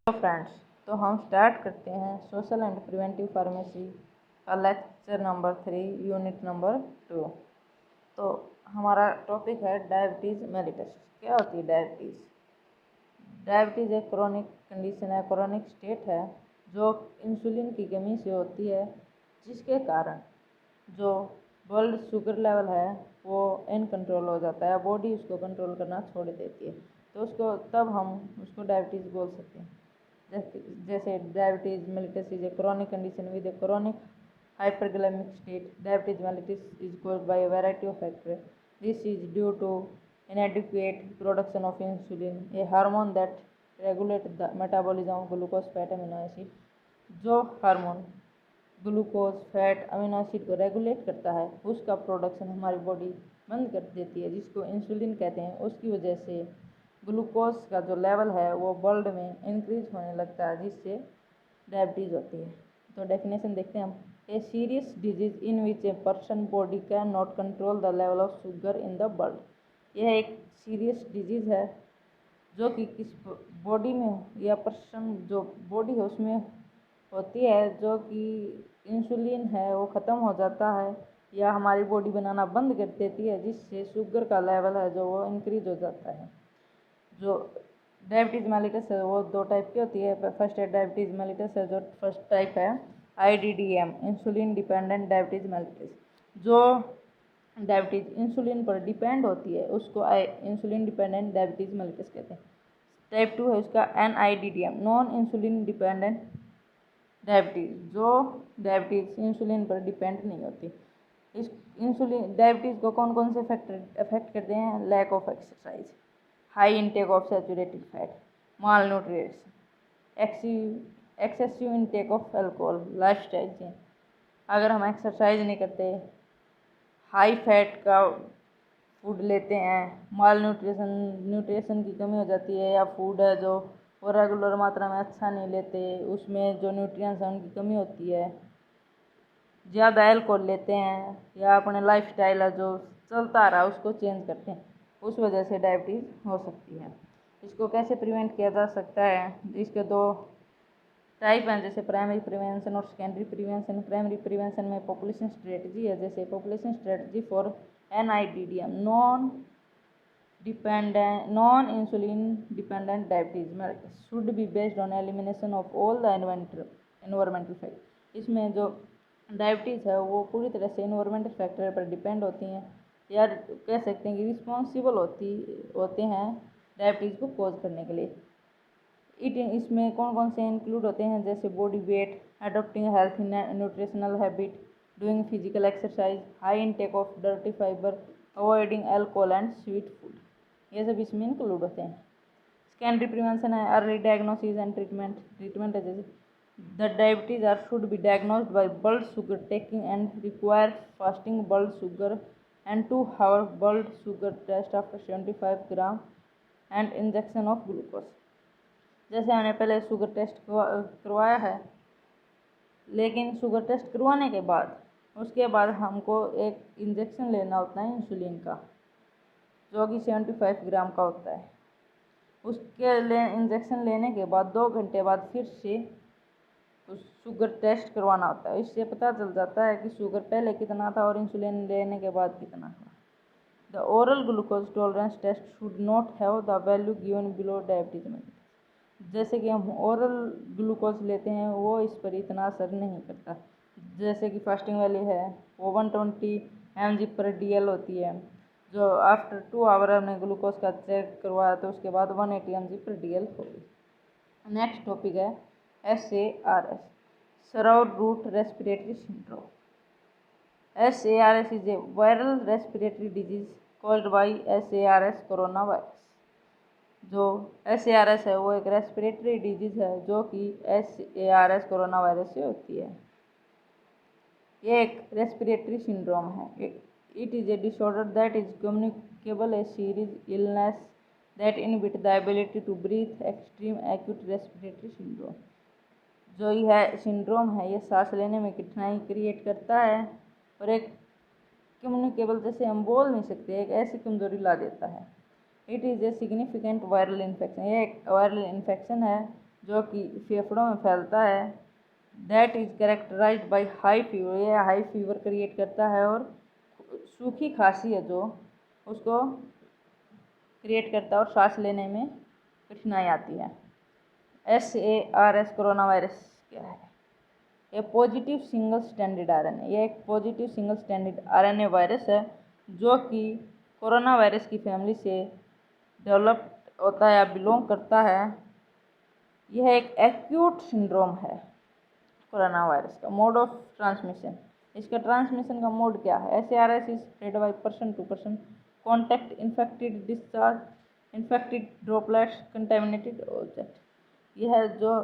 तो फ्रेंड्स, तो हम स्टार्ट करते हैं सोशल एंड प्रिवेंटिव फार्मेसी का लेक्चर नंबर 3 यूनिट नंबर 2। तो हमारा टॉपिक है डायबिटीज़ मेलिटस। क्या होती है डायबिटीज़? डायबिटीज़ एक क्रोनिक कंडीशन है, क्रोनिक स्टेट है जो इंसुलिन की कमी से होती है, जिसके कारण जो ब्लड शुगर लेवल है वो इनकंट्रोल हो जाता है, बॉडी उसको कंट्रोल करना छोड़ देती है। तो उसको तब हम उसको डायबिटीज़ बोल सकते हैं। जैसे diabetes mellitus is a chronic condition with a chronic hyperglycemic state. Diabetes mellitus is caused by a variety of factors. This is due to inadequate production of insulin, a hormone that regulates the metabolism of glucose, fat, amino acid. जो hormone glucose, fat, amino acid को regulate करता है, उसका production हमारी body बंद कर देती है, जिसको इंसुलिन कहते हैं। उसकी वजह से ग्लूकोज का जो लेवल है वो ब्लड में इंक्रीज होने लगता है, जिससे डायबिटीज़ होती है। तो डेफिनेशन देखते हैं हम। A serious disease in which a person body can not control the level of sugar in the blood. यह एक सीरियस डिजीज़ है जो कि किस बॉडी में या पर्सन जो बॉडी है उसमें होती है, जो कि इंसुलिन है वो ख़त्म हो जाता है या हमारी बॉडी बनाना बंद कर देती है, जिससे शुगर का लेवल है जो वो इंक्रीज हो जाता है। जो डायबिटीज़ मेलिटस है वो दो टाइप की होती है। फर्स्ट है डायबिटीज़ मेलिटस है, जो फर्स्ट टाइप है IDDM, insulin dependent diabetes mellitus. जो डायबिटीज़ इंसुलिन पर डिपेंड होती है उसको इंसुलिन डिपेंडेंट डायबिटीज़ मेलिटस कहते हैं। टाइप 2 है उसका NIDDM, non insulin dependent diabetes, जो डायबिटीज़ इंसुलिन पर डिपेंड नहीं होती। इस इंसुलिन डायबिटीज़ को कौन कौन से फैक्टर अफेक्ट करते हैं? Lack of exercise, high intake of saturated fat, malnutrition, excessive intake of alcohol, lifestyle change. अगर हम एक्सरसाइज नहीं करते, हाई फैट का फूड लेते हैं, माल न्यूट्रिशन की कमी हो जाती है, या फूड है जो वो रेगुलर मात्रा में अच्छा नहीं लेते, उसमें जो न्यूट्रिएंट्स हैं उनकी कमी होती है, ज़्यादा अल्कोहल लेते हैं, या अपने लाइफ स्टाइल है जो चलता आ रहा है उसको चेंज करते हैं, उस वजह से डायबिटीज़ हो सकती है। इसको कैसे प्रिवेंट किया जा सकता है? इसके दो टाइप हैं, जैसे प्राइमरी प्रिवेंशन और सेकेंडरी प्रिवेंशन। प्राइमरी प्रिवेंशन में पॉपुलेशन स्ट्रेटजी है, जैसे population strategy for NIDDM, non insulin dependent diabetes should be based on elimination of all the environmental factors। इसमें जो डायबिटीज़ है वो पूरी तरह से इन्वायरमेंटल फैक्टर पर डिपेंड होती हैं, या कह सकते हैं कि रिस्पॉन्सिबल होते हैं डायबिटीज़ को कोज करने के लिए। इसमें कौन कौन से इंक्लूड होते हैं? जैसे body weight, adopting health nutritional habit, doing physical exercise, high intake of dirty fibre, avoiding alcohol and sweet food, ये सब इसमें इंक्लूड होते हैं। सेकेंडरी प्रिवेंशन है अर्ली डायग्नोसिस एंड ट्रीटमेंट है, जैसे the diabetes should be diagnosed by blood sugar taking and require fasting blood sugar and 2 hour blood sugar test after 75 gram and injection of glucose. जैसे हमने पहले sugar test करवाया है, लेकिन sugar test करवाने के बाद उसके बाद हमको एक इंजेक्शन लेना होता है इंसुलिन का, जो कि 75 ग्राम का होता है। उसके इंजेक्शन लेने के बाद 2 घंटे बाद फिर से शुगर टेस्ट करवाना होता है। इससे पता चल जाता है कि शुगर पहले कितना था और इंसुलिन लेने के बाद कितना था। The oral glucose tolerance test should not have the value given below diabetes में। जैसे कि हम ओरल ग्लूकोज लेते हैं वो इस पर इतना असर नहीं करता। जैसे कि फास्टिंग वाली है वो 120 mg/dl होती है, जो आफ्टर 2 hour हमने ग्लूकोज का चेक करवाया तो उसके बाद 180 mg/dl होगी। नेक्स्ट टॉपिक है SARS, surround root respiratory syndrome. SARS is a viral respiratory disease called by SARS corona virus. जो SARS है वो एक रेस्पिरेटरी डिजीज है जो कि SARS कोरोना वायरस से होती है। ये एक रेस्पिरेटरी सिंड्रोम है। It is a disorder that is communicable, a series illness that inhibit the ability to breathe, extreme acute respiratory syndrome. जो यह सिंड्रोम है ये सांस लेने में कठिनाई क्रिएट करता है और एक कम्युनिकेबल, जैसे हम बोल नहीं सकते, एक ऐसी कमजोरी ला देता है। It is a significant viral infection, ये एक वायरल इन्फेक्शन है जो कि फेफड़ों में फैलता है। That is characterised by high fever, यह हाई फीवर क्रिएट करता है और सूखी खांसी है जो उसको क्रिएट करता है और सांस लेने में कठिनाई आती है। SARS कोरोना वायरस क्या है? ये पॉजिटिव सिंगल स्टैंडर्ड RNA, यह एक positive single standard RNA virus है जो कि कोरोना वायरस की फैमिली से डेवलप होता है या बिलोंग करता है। यह एक एक्यूट सिंड्रोम है कोरोना वायरस का। मोड ऑफ ट्रांसमिशन, इसका ट्रांसमिशन का मोड क्या है? SARS is spread by person to person contact, infected discharge, infected droplets, contaminated object. यह जो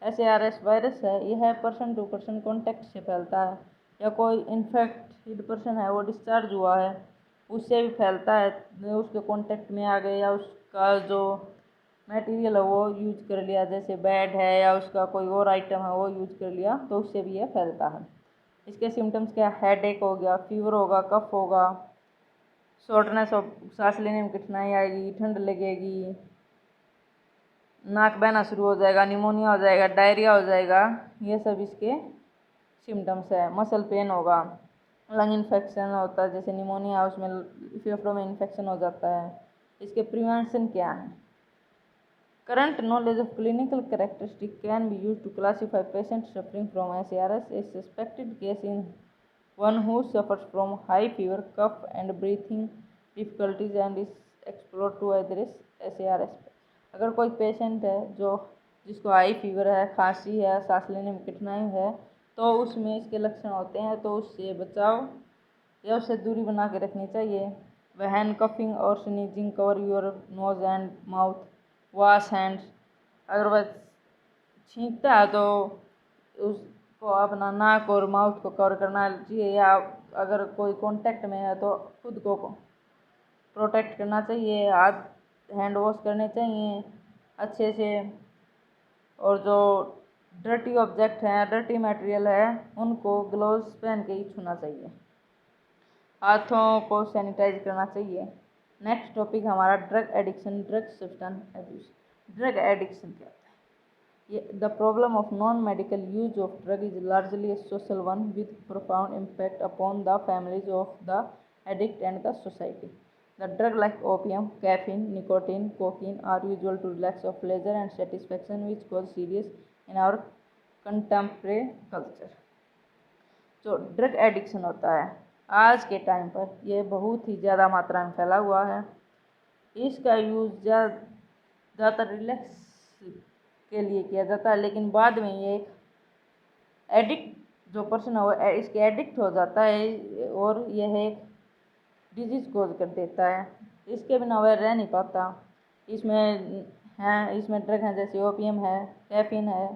SARS वायरस है यह पर्सन टू पर्सन कॉन्टैक्ट से फैलता है, या कोई इन्फेक्टेड पर्सन है वो डिस्चार्ज हुआ है उससे भी फैलता है, उसके कॉन्टैक्ट में आ गए या उसका जो मटेरियल है वो यूज कर लिया, जैसे बेड है या उसका कोई और आइटम है वो यूज कर लिया, तो उससे भी यह फैलता है। इसके सिम्टम्स क्या? हेडेक हो गया, फीवर होगा, कफ होगा, शॉर्टनेस ऑफ सांस लेने में कठिनाई आएगी, ठंड लगेगी, नाक बहना शुरू हो जाएगा, निमोनिया हो जाएगा, डायरिया हो जाएगा, ये सब इसके सिम्टम्स है। मसल पेन होगा, लंग इन्फेक्शन होता है, जैसे निमोनिया उसमें फेफड़ों में इन्फेक्शन हो जाता है। इसके प्रिवेंशन क्या है? Current knowledge of clinical characteristic can be use to classify patient suffering from SARS a suspected case in one who suffers from high fever, cough and breathing difficulties and is explore to address SARS। अगर कोई patient है जिसको high fever है, खांसी है, सांस लेने में कठिनाई है, तो उसमें इसके लक्षण होते हैं, तो उससे बचाव या उससे दूरी बना के रखनी चाहिए। व्हेन कफिंग और sneezing cover your nose and mouth, wash hands. अगर वह छींकता है तो उसको अपना नाक और माउथ को कवर करना चाहिए, या अगर कोई कांटेक्ट में है तो खुद को प्रोटेक्ट करना चाहिए। हाथ हैंड वॉश करने चाहिए अच्छे से, और जो डर्टी ऑब्जेक्ट हैं, डर्टी मटेरियल है, उनको ग्लव्स पहन के ही छूना चाहिए। हाथों को सैनिटाइज करना चाहिए। नेक्स्ट टॉपिक हमारा drug addiction, drug substance abuse. Drug addiction क्या होता है? ये the problem of non medical use of drug is largely A social one with profound impact upon the families of the addict and the society. The drug like opium, caffeine, nicotine, cocaine are usual to relax of pleasure and satisfaction which cause serious in our contemporary culture। जो drug addiction होता है आज के time पर यह बहुत ही ज़्यादा मात्रा में फैला हुआ है। इसका यूज़ ज़्यादातर रिलैक्स के लिए किया जाता है, लेकिन बाद में ये एडिक्ट जो पर्सन है वो इसके एडिक्ट हो जाता है और यह एक डिजीज़ कोज कर देता है। इसके बिना वह रह नहीं पाता। इसमें ड्रग हैं जैसे ओपियम है, कैफीन है,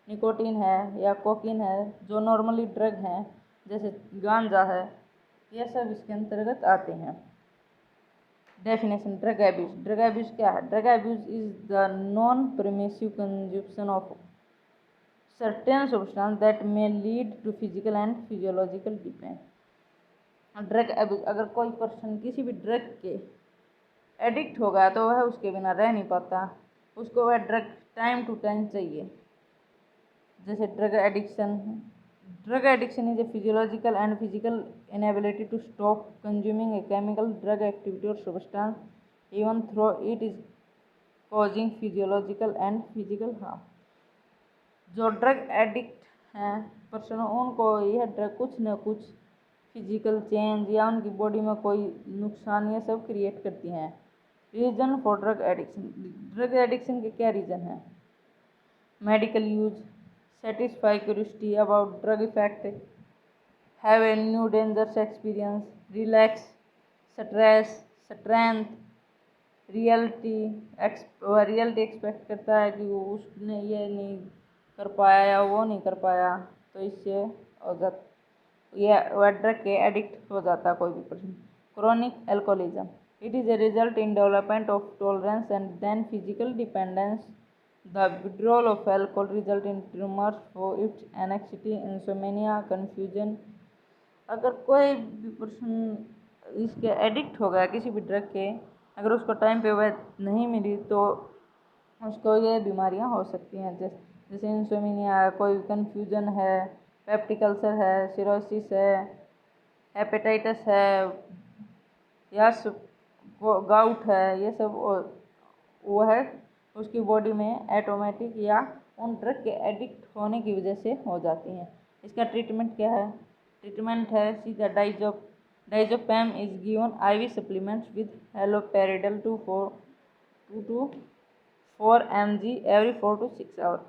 निकोटीन है या कोकीन है, जो नॉर्मली ड्रग हैं जैसे गांजा है, ये सब इसके अंतर्गत आते हैं। Definition drug abuse. Drug abuse क्या है? Drug abuse is the non permissive consumption of certain substance that may lead to physical and physiological dependence। Drug abuse, अगर कोई पर्सन किसी भी ड्रग के एडिक्ट हो गया तो वह उसके बिना रह नहीं पाता, उसको वह ड्रग टाइम टू टाइम चाहिए। जैसे drug addiction is a physiological and physical inability to stop consuming a chemical drug activity or substance even though it is causing physiological and physical harm. जो ड्रग एडिक्ट हैं person, उनको यह drug कुछ न कुछ physical change या उनकी body में कोई नुकसान ये सब क्रिएट करती हैं। Reason for drug addiction. Drug addiction के क्या रीज़न हैं? Medical use, satisfy curiosity about drug effect, have a new dangerous experience, relax, stress, strength, reality expect करता है कि वो उसने ये नहीं कर पाया या वो नहीं कर पाया, तो इससे वह ड्रग के एडिक्ट हो जाता है कोई भी person. Chronic alcoholism, it is a result in development of tolerance and then physical dependence. The withdrawal of alcohol result in tumours for its anxiety, insomnia, confusion. अगर कोई भी पर्सन इसके एडिक्ट हो गया किसी भी ड्रग के, अगर उसको टाइम पे वह नहीं मिली तो उसको ये बीमारियां हो सकती हैं, जैसे इंसोमिनिया है, कोई कन्फ्यूजन है, पेप्टिक अल्सर है, सिरोसिस है, हेपेटाइटिस है, या गाउट है। ये सब वो है उसकी बॉडी में ऑटोमेटिक या उन ड्रग के एडिक्ट होने की वजह से हो जाती हैं। इसका ट्रीटमेंट क्या है? ट्रीटमेंट है सीधा diazepam is given IV supplements with haloperidol 2 to 4 mg every 4 to 6 hour.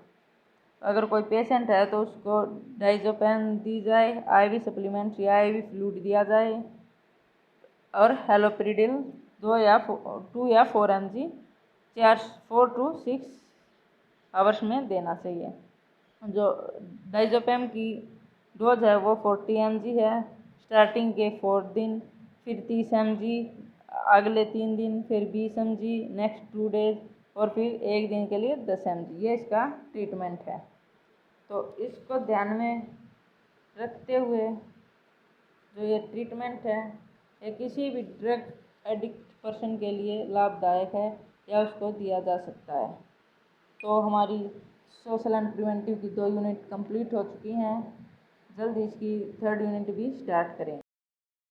अगर कोई पेशेंट है तो उसको डाइजोपैम दी जाए, IV सप्लीमेंट्स या IV फ्लूइड दिया जाए, और हेलोपेरिडिल 2 या 4 mg 4 to 6 आवर्स में देना चाहिए। जो डाइजोपैम की डोज है वो 40 mg है, स्टार्टिंग के 4 दिन, फिर 30 mg अगले 3 दिन, फिर 20 mg नेक्स्ट 2 डेज, और फिर 1 दिन के लिए 10 mg। ये इसका ट्रीटमेंट है। तो इसको ध्यान में रखते हुए जो ये ट्रीटमेंट है ये किसी भी ड्रग एडिक्ट पर्सन के लिए लाभदायक है या उसको दिया जा सकता है। तो हमारी सोशल एंड प्रिवेंटिव की 2 यूनिट कंप्लीट हो चुकी हैं। जल्द इसकी 3rd यूनिट भी स्टार्ट करें।